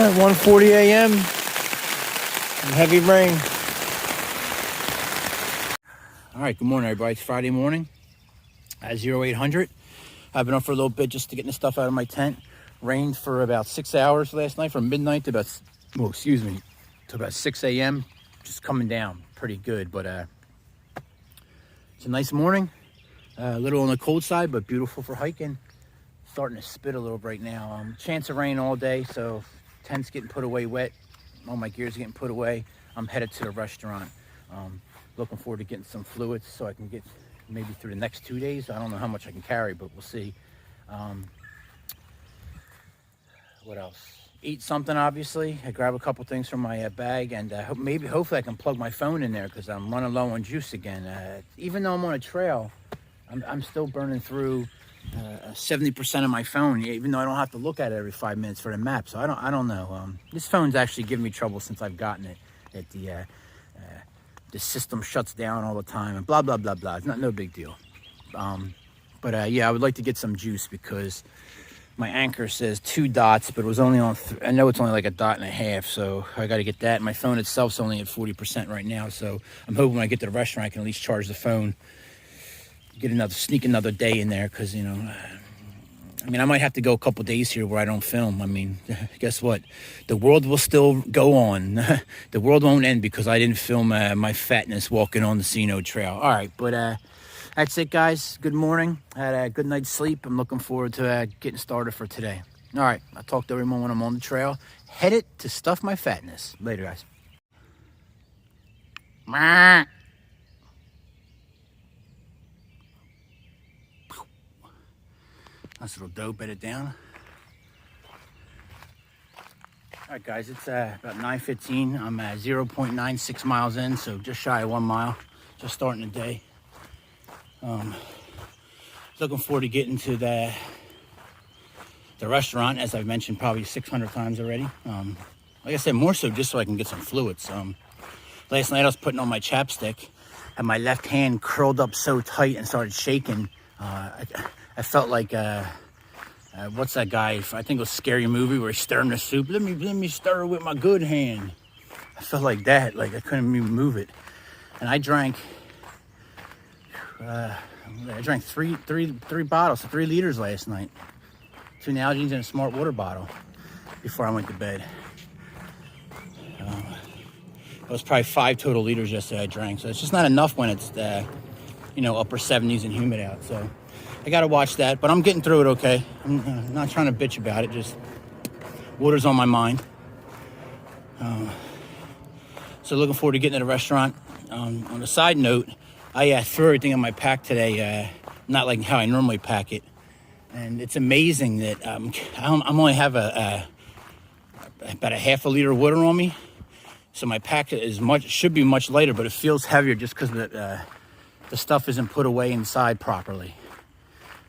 Alright, 1:40 a.m. Heavy rain. Alright, good morning everybody. It's Friday morning at 0800. I've been up for a little bit just to get the stuff out of my tent. Rained for about 6 hours last night, from midnight to about, to about 6 a.m. Just coming down pretty good, but it's a nice morning. A little on the cold side, but beautiful for hiking. Starting to spit a little right now. Chance of rain all day, so tent's getting put away wet. All my gear's getting put away. I'm headed to the restaurant. Looking forward to getting some fluids so I can get maybe through the next 2 days. I don't know how much I can carry, but we'll see. What else? Eat something, obviously. I grab a couple things from my bag, and hopefully I can plug my phone in there because I'm running low on juice again. Even though I'm on a trail, I'm still burning through 70% of my phone, even though I don't have to look at it every 5 minutes for the map. So I don't know. This phone's actually giving me trouble since I've gotten it. That the system shuts down all the time and blah blah blah blah. It's no big deal. Yeah, I would like to get some juice because my anchor says 2 dots, but it was only on. I know it's only like 1.5 dots, so I got to get that. My phone itself's only at 40% right now, so I'm hoping when I get to the restaurant I can at least charge the phone. Sneak another day in there, because I might have to go a couple days here where I don't film. Guess what? The world will still go on. The world won't end because I didn't film my fatness walking on the C&O trail. All right, but that's it, guys. Good morning. I had a good night's sleep. I'm looking forward to getting started for today. All right, I'll talk to everyone when I'm on the trail. Headed to stuff my fatness. Later, guys. Nice little doe, bedded down. All right, guys, it's about 9:15. I'm at 0.96 miles in, so just shy of 1 mile. Just starting the day. Looking forward to getting to the restaurant, as I've mentioned probably 600 times already. Like I said, more so just so I can get some fluids. Last night I was putting on my chapstick, and my left hand curled up so tight and started shaking. I felt like, what's that guy? I think it was a Scary Movie where he's stirring the soup. Let me stir it with my good hand. I felt like that, like I couldn't even move it. And I drank three bottles, 3 liters last night. 2 Nalgene's and a Smart Water bottle before I went to bed. It was probably 5 total liters yesterday I drank. So it's just not enough when it's, upper 70s and humid out. So I got to watch that, but I'm getting through it okay. I'm not trying to bitch about it, just water's on my mind. So looking forward to getting to the restaurant. On a side note, I threw everything in my pack today, not like how I normally pack it. And it's amazing that I'm only have about a half a liter of water on me. So my pack should be much lighter, but it feels heavier just because the stuff isn't put away inside properly.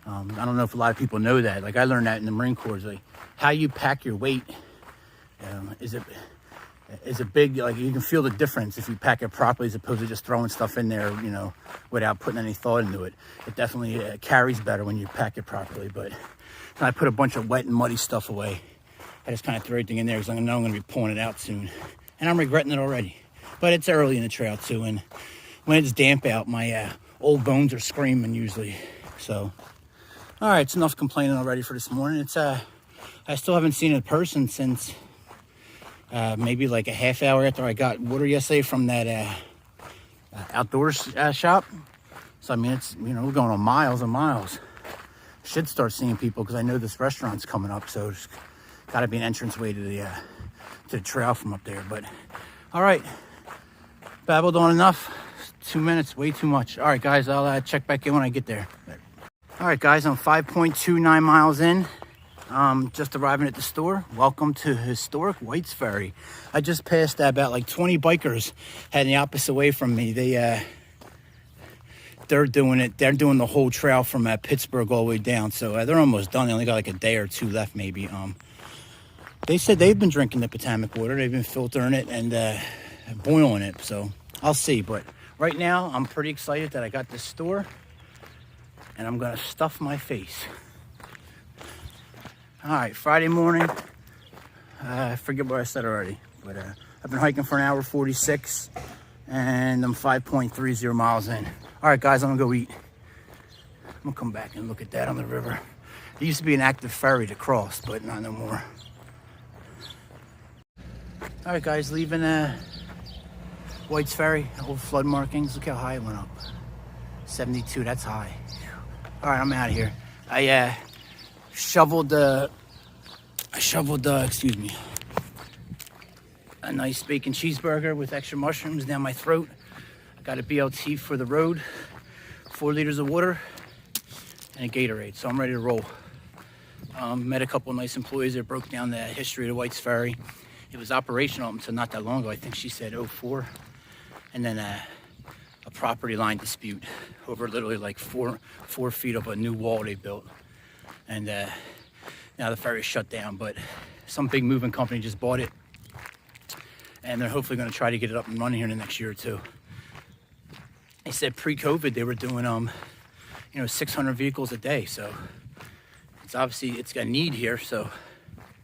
I don't know if a lot of people know that. Like, I learned that in the Marine Corps. Like, how you pack your weight is a big, like, you can feel the difference if you pack it properly as opposed to just throwing stuff in there, without putting any thought into it. It definitely carries better when you pack it properly. But I put a bunch of wet and muddy stuff away. I just kind of threw everything in there because I know I'm going to be pulling it out soon. And I'm regretting it already. But it's early in the trail, too. And when it's damp out, my old bones are screaming usually. So, all right, it's enough complaining already for this morning. It's I still haven't seen a person since maybe like a half hour after I got water yesterday from that outdoors shop. So, it's, we're going on miles and miles. Should start seeing people because I know this restaurant's coming up. So there's got to be an entrance way to the trail from up there. But, all right, babbled on enough. 2 minutes, way too much. All right, guys, I'll check back in when I get there. All right, guys, I'm 5.29 miles in. Just arriving at the store. Welcome to historic Harpers Ferry. I just passed about like 20 bikers heading the opposite way from me. They're doing it. They're doing the whole trail from Pittsburgh all the way down. So they're almost done. They only got like a day or 2 left, maybe. They said they've been drinking the Potomac water. They've been filtering it and boiling it. So I'll see. But right now, I'm pretty excited that I got this store. And I'm going to stuff my face. All right, Friday morning. I forget what I said already, but I've been hiking for an hour 46, and I'm 5.30 miles in. All right, guys, I'm gonna go eat. I'm gonna come back and look at that on the river. It used to be an active ferry to cross, but not no more. All right, guys, leaving White's Ferry, old flood markings. Look how high it went up. 72, that's high. All right, I'm out of here. I shoveled, excuse me, a nice bacon cheeseburger with extra mushrooms down my throat. I got a BLT for the road, 4 liters of water, and a Gatorade, so I'm ready to roll. Met a couple of nice employees that broke down the history of the White's Ferry. It was operational until not that long ago. I think she said '04. And then a property line dispute over literally like four feet of a new wall they built. And now the ferry's shut down, but some big moving company just bought it. And they're hopefully gonna try to get it up and running here in the next year or two. They said pre-COVID they were doing 600 vehicles a day. So it's got a need here, so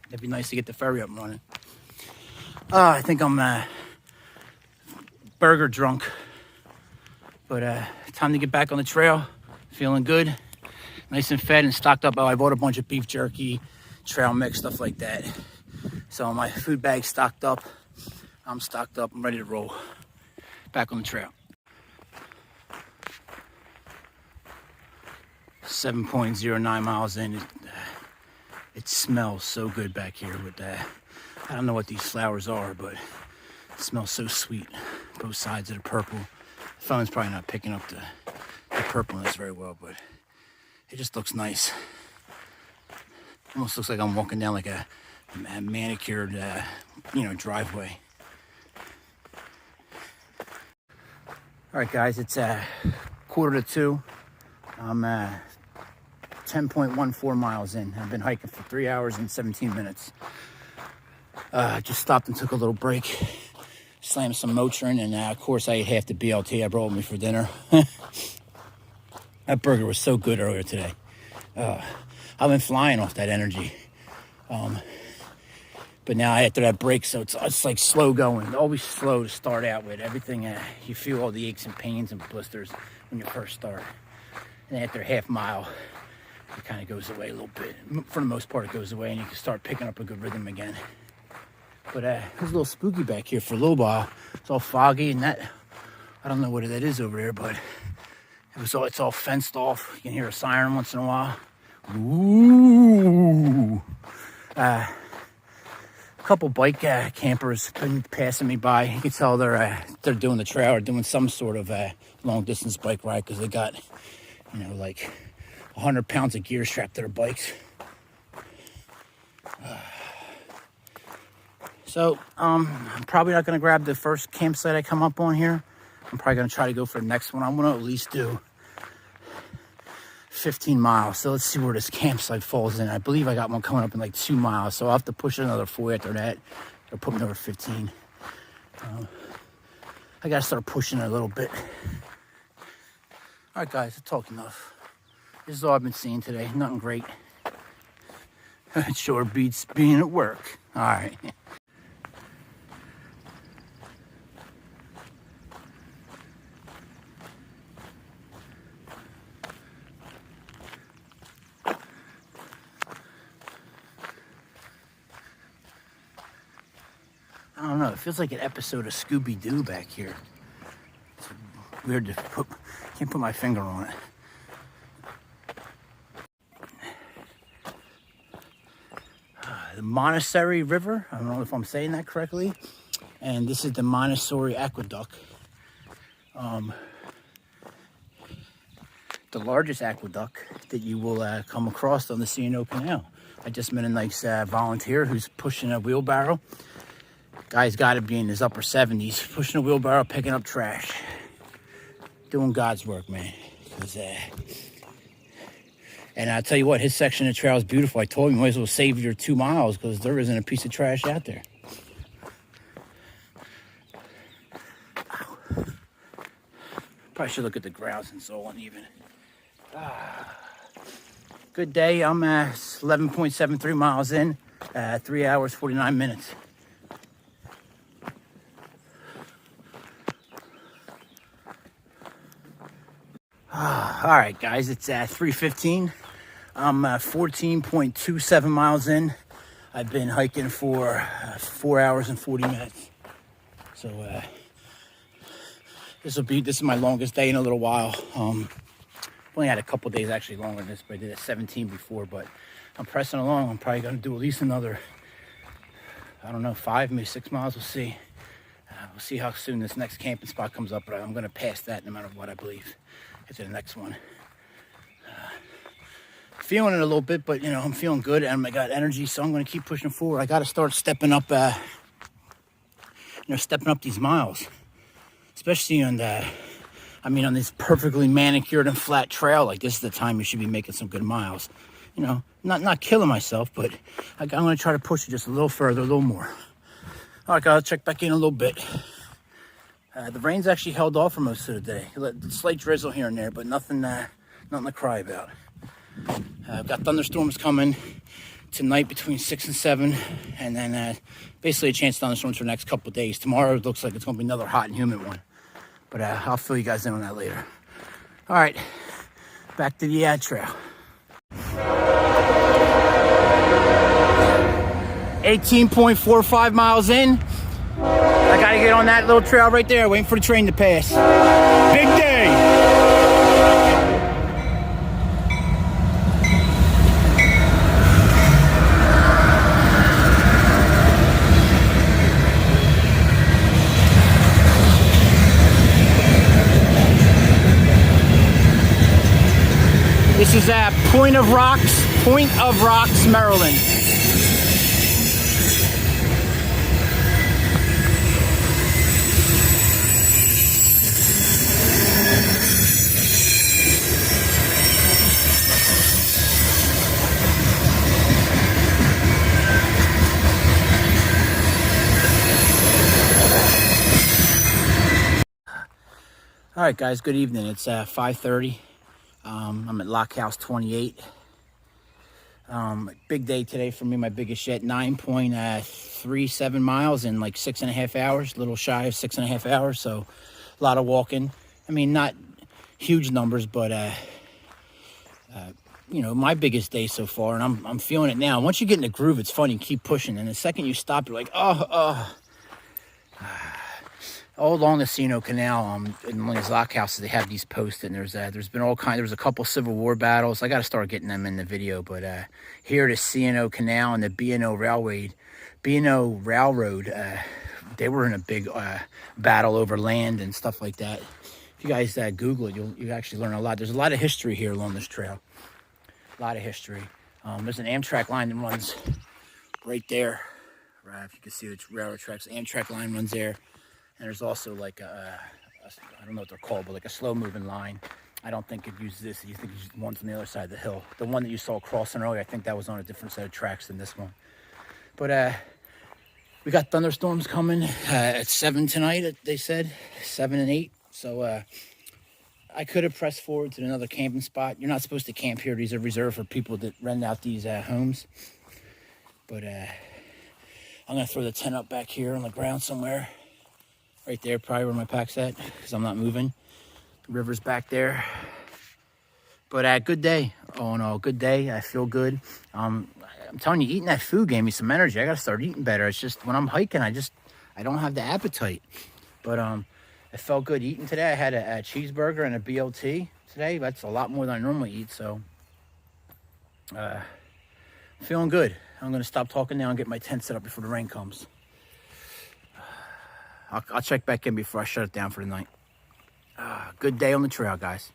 it'd be nice to get the ferry up and running. I think I'm burger drunk, but time to get back on the trail. Feeling good, nice and fed and stocked up. Oh, I bought a bunch of beef jerky, trail mix, stuff like that. So my food bag's stocked up. I'm stocked up. I'm ready to roll. Back on the trail. 7.09 miles in. It smells so good back here with that. I don't know what these flowers are, but it smells so sweet. Both sides of the purple. The phone's probably not picking up the purpleness very well, but it just looks nice. Almost looks like I'm walking down like a manicured, driveway. All right, guys, it's 1:45. I'm 10.14 miles in. I've been hiking for 3 hours and 17 minutes. Just stopped and took a little break, slammed some Motrin, and of course I ate half the BLT I brought with me for dinner. That burger was so good earlier today. I've been flying off that energy. But now after that break, so it's like slow going, always slow to start out with. Everything, you feel all the aches and pains and blisters when you first start. And after a half mile, it kind of goes away a little bit. For the most part, it goes away, and you can start picking up a good rhythm again. But it was a little spooky back here for a little while. It's all foggy, and that, I don't know what that is over there, but it's all fenced off. You can hear a siren once in a while. Ooh. A couple bike campers been passing me by. You can tell they're doing the trail or doing some sort of long distance bike ride, because they got, like 100 pounds of gear strapped to their bikes. So I'm probably not going to grab the first campsite I come up on here. I'm probably going to try to go for the next one. I'm going to at least do 15 miles. So let's see where this campsite falls in. I believe I got one coming up in like 2 miles. So I'll have to push another 4 after that. It'll put me over 15. I got to start pushing it a little bit. All right, guys, I've talked enough. This is all I've been seeing today. Nothing great. It sure beats being at work. All right. I don't know. It feels like an episode of Scooby-Doo back here. It's weird to can't put my finger on it. The Montessori River. I don't know if I'm saying that correctly. And this is the Montessori Aqueduct. The largest aqueduct that you will come across on the C&O Canal. I just met a nice volunteer who's pushing a wheelbarrow. Guy's got to be in his upper 70s, pushing a wheelbarrow, picking up trash. Doing God's work, man. And I'll tell you what, his section of the trail is beautiful. I told him you might as well save your 2 miles, because there isn't a piece of trash out there. Probably should look at the ground since it's all uneven. Good day. I'm 11.73 miles in. 3 hours, 49 minutes. All right, guys, it's 3:15. I'm 14.27 miles in. I've been hiking for 4 hours and 40 minutes. So this is my longest day in a little while. I've only had a couple days actually longer than this, but I did a 17 before. But I'm pressing along. I'm probably going to do at least another, I don't know, 5, maybe 6 miles. We'll see. We'll see how soon this next camping spot comes up, but I'm going to pass that no matter what, I believe. Get to the next one. Feeling it a little bit, but I'm feeling good and I got energy, so I'm going to keep pushing forward. I got to start stepping up, stepping up these miles, especially on this perfectly manicured and flat trail. Like, this is the time you should be making some good miles. Not killing myself, but I'm going to try to push it just a little further, a little more. All right, guys, I'll check back in a little bit. The rain's actually held off for most of the day. Slight drizzle here and there, but nothing to cry about. I've got thunderstorms coming tonight between 6 and 7, and then basically a chance of thunderstorms for the next couple of days. Tomorrow it looks like it's going to be another hot and humid one, but I'll fill you guys in on that later. All right, back to the ad trail. 18.45 miles in. I got to get on that little trail right there, waiting for the train to pass. Big day. This is at Point of Rocks, Maryland. All right, guys, good evening. It's 5:30. I'm at Lock House 28. Big day today for me, my biggest yet. 9.37 miles in like 6.5 hours, a little shy of 6.5 hours. So a lot of walking. I mean, not huge numbers, but my biggest day so far, and I'm feeling it now. Once you get in the groove, it's fun. You keep pushing, and the second you stop, you're like, all along the C&O Canal, in one of these lock houses, they have these posts, and there's been all kinds. There was a couple Civil War battles. I got to start getting them in the video, but here at the C&O Canal and the B&O Railroad, they were in a big battle over land and stuff like that. If you guys Google it, you actually learn a lot. There's a lot of history here along this trail. A lot of history. There's an Amtrak line that runs right there. Right, if you can see the railroad tracks, the Amtrak line runs there. And there's also like I don't know what they're called, but like a slow-moving line. I don't think it uses this. You think it's one from the other side of the hill. The one that you saw crossing earlier, I think that was on a different set of tracks than this one. But we got thunderstorms coming at 7 tonight, they said. 7 and 8. So I could have pressed forward to another camping spot. You're not supposed to camp here. These are reserved for people that rent out these homes. But I'm going to throw the tent up back here on the ground somewhere. Right there, probably where my pack's at, because I'm not moving. The river's back there. But good day. Oh no, good day. I feel good. I'm telling you, eating that food gave me some energy. I got to start eating better. It's just when I'm hiking, I don't have the appetite. But it felt good eating today. I had a cheeseburger and a BLT today. That's a lot more than I normally eat. So feeling good. I'm going to stop talking now and get my tent set up before the rain comes. I'll check back in before I shut it down for the night. Good day on the trail, guys.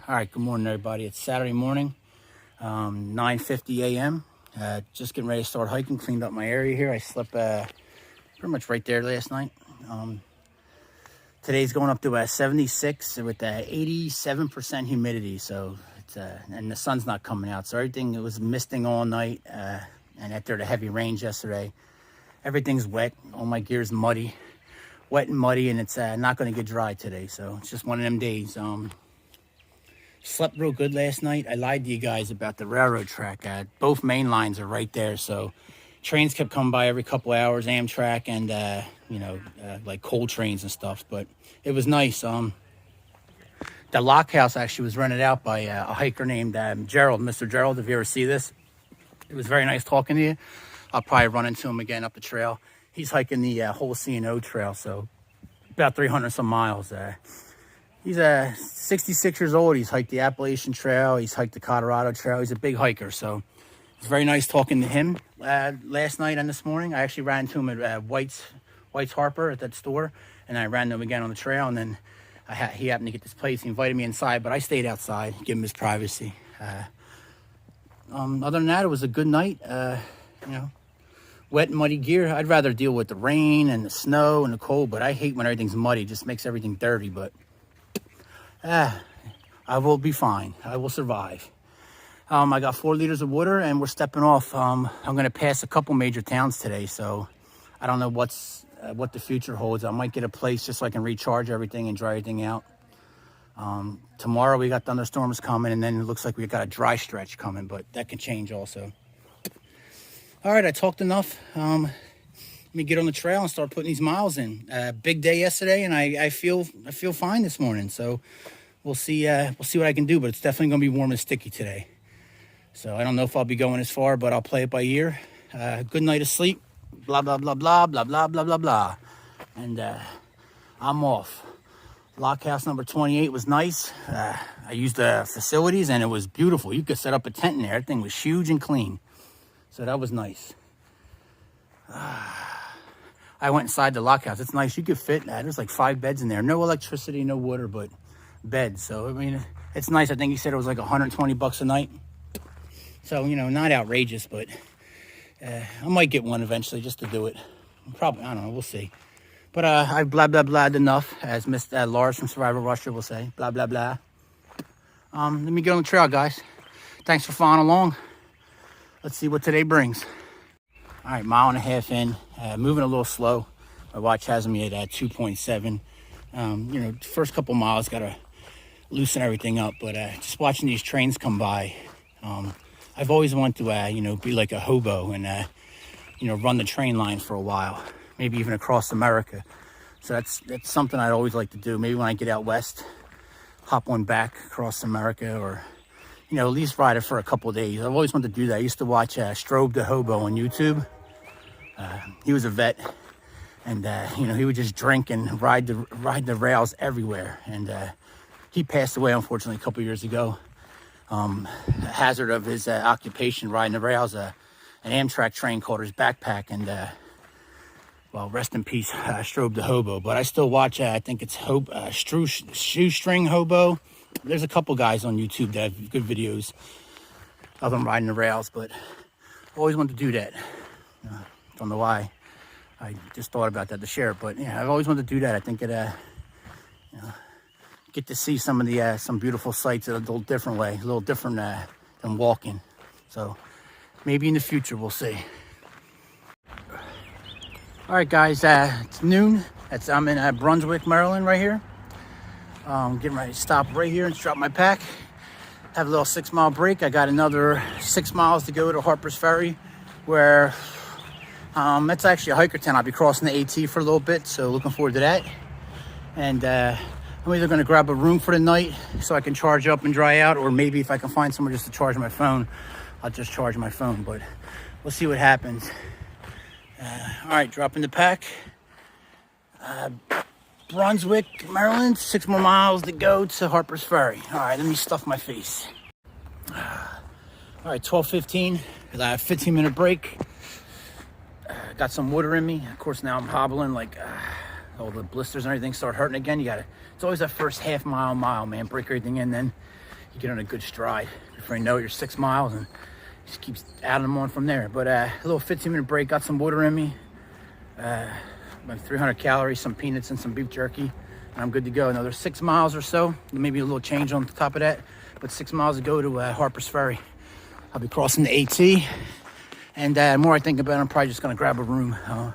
All right, good morning, everybody. It's Saturday morning, 9:50 a.m., Just getting ready to start hiking. Cleaned up my area here. I slept pretty much right there last night. Today's going up to 76 with 87% humidity. So it's and the sun's not coming out. So everything, it was misting all night. And after the heavy rains yesterday, everything's wet. All my gear's muddy, wet and muddy, and it's not going to get dry today. So it's just one of them days. Slept real good last night. I lied to you guys about the railroad track. Both main lines are right there, so trains kept coming by every couple hours, Amtrak and like coal trains and stuff. But it was nice. The lock house actually was rented out by a hiker named Gerald, Mr. Gerald. If you ever see this, it was very nice talking to you. I'll probably run into him again up the trail. He's hiking the whole C&O trail, so about 300 some miles. He's 66 years old. He's hiked the Appalachian Trail. He's hiked the Colorado Trail. He's a big hiker, so it's very nice talking to him last night and this morning. I actually ran into him at White's Harper at that store, and I ran into him again on the trail, and then he happened to get this place. He invited me inside, but I stayed outside, give him his privacy. Other than that, it was a good night. Wet and muddy gear. I'd rather deal with the rain and the snow and the cold, but I hate when everything's muddy. It just makes everything dirty, but I will be fine. I will survive. I got 4 liters of water, and we're stepping off. I'm going to pass a couple major towns today, so I don't know what the future holds. I might get a place just so I can recharge everything and dry everything out. Tomorrow we got thunderstorms coming, and then it looks like we got a dry stretch coming, but that can change also. All right, I talked enough. Let me get on the trail and start putting these miles in. Big day yesterday, and I feel fine this morning. So we'll see what I can do, but it's definitely gonna be warm and sticky today. So I don't know if I'll be going as far, but I'll play it by ear. Good night of sleep. Blah blah blah blah blah blah blah blah blah. And I'm off. Lock house number 28 was nice. I used the facilities, and it was beautiful. You could set up a tent in there. That thing was huge and clean. So that was nice. I went inside the lock house. It's nice. You could fit. There's like 5 beds in there. No electricity, no water, but beds. So, I mean, it's nice. I think he said it was like $120 a night. So, not outrageous, but I might get one eventually just to do it. Probably, I don't know. We'll see. But I've blah, blah, blahed enough, as Miss Lars from Survivor Russia will say. Blah, blah, blah. Let me get on the trail, guys. Thanks for following along. Let's see what today brings. All right, 1.5 miles in, moving a little slow. My watch has me at 2.7. First couple miles, got to loosen everything up. But just watching these trains come by, I've always wanted to, be like a hobo and, run the train line for a while, maybe even across America. So that's something I'd always like to do. Maybe when I get out west, hop one back across America, or at least ride it for a couple of days. I've always wanted to do that. I used to watch Strobe the Hobo on YouTube. He was a vet, and he would just drink and ride the rails everywhere. And he passed away, unfortunately, a couple of years ago. A hazard of his occupation, riding the rails, an Amtrak train caught his backpack, and well, rest in peace, Strobe the Hobo. But I still watch, I think it's Shoestring Hobo. There's a couple guys on YouTube that have good videos of them riding the rails, but I always wanted to do that. Don't know why. I just thought about that to share it, but yeah, I've always wanted to do that. I think it, get to see some of the some beautiful sights in a little different way, a little different than walking. So maybe in the future we'll see. All right, guys, it's noon. I'm in Brunswick, Maryland, right here. Getting ready to stop right here and drop my pack. Have a little 6-mile break. I got another 6 miles to go to Harpers Ferry, where that's actually a hiker town. I'll be crossing the AT for a little bit, so looking forward to that. And I'm either going to grab a room for the night so I can charge up and dry out, or maybe if I can find somewhere just to charge my phone, I'll just charge my phone. But we'll see what happens. All right, dropping the pack. Brunswick, Maryland, 6 more miles to go to Harpers Ferry. All right, let me stuff my face. All right, 12:15, 15-minute break. Got some water in me. Of course, now I'm hobbling, like all the blisters and everything start hurting again. It's always that first half mile, man. Break everything in, then you get on a good stride. Before you know it, you're 6 miles, and just keeps adding them on from there. But a little 15-minute break, got some water in me, like 300 calories, some peanuts and some beef jerky, and I'm good to go. Another 6 miles or so, maybe a little change on top of that, but 6 miles to go to Harpers Ferry. I'll be crossing the AT, and the more I think about it, I'm probably just gonna grab a room. I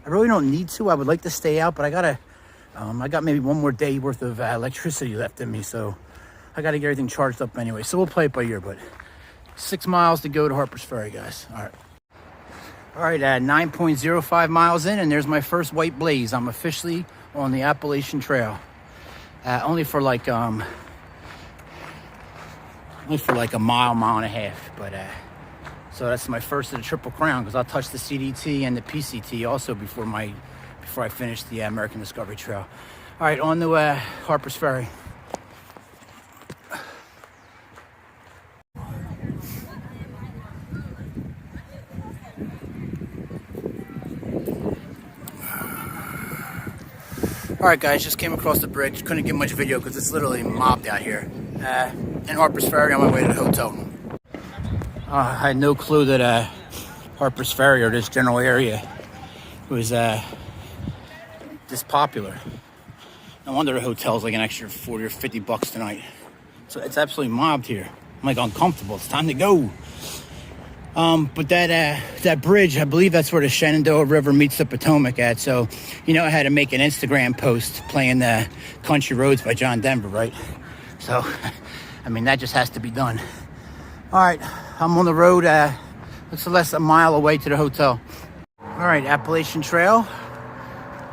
really don't need to. I would like to stay out, but I got maybe one more day worth of electricity left in me, so I gotta get everything charged up anyway. So we'll play it by ear, but 6 miles to go to Harpers Ferry, guys. All right, 9.05 miles in, and there's my first white blaze. I'm officially on the Appalachian Trail. Only for like a mile and a half, but so that's my first of the Triple Crown, because I'll touch the CDT and the PCT also before I finish the American Discovery Trail. All right, on to Harpers Ferry. All right, guys, just came across the bridge. Couldn't get much video because it's literally mobbed out here. In Harpers Ferry, on my way to the hotel. I had no clue that Harpers Ferry, or this general area, was this popular. No wonder the hotel's like an extra 40 or 50 bucks tonight. So it's absolutely mobbed here. I'm like uncomfortable. It's time to go. But that bridge, I believe that's where the Shenandoah River meets the Potomac at. So, you know, I had to make an Instagram post playing the Country Roads by John Denver, right? So, I mean, that just has to be done. All right, I'm on the road. Looks less a mile away to the hotel. All right, Appalachian Trail.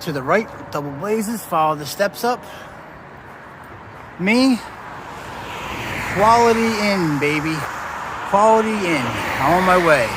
To the right, double blazes, follow the steps up. Me, Quality Inn, baby. Quality Inn. I'm on my way.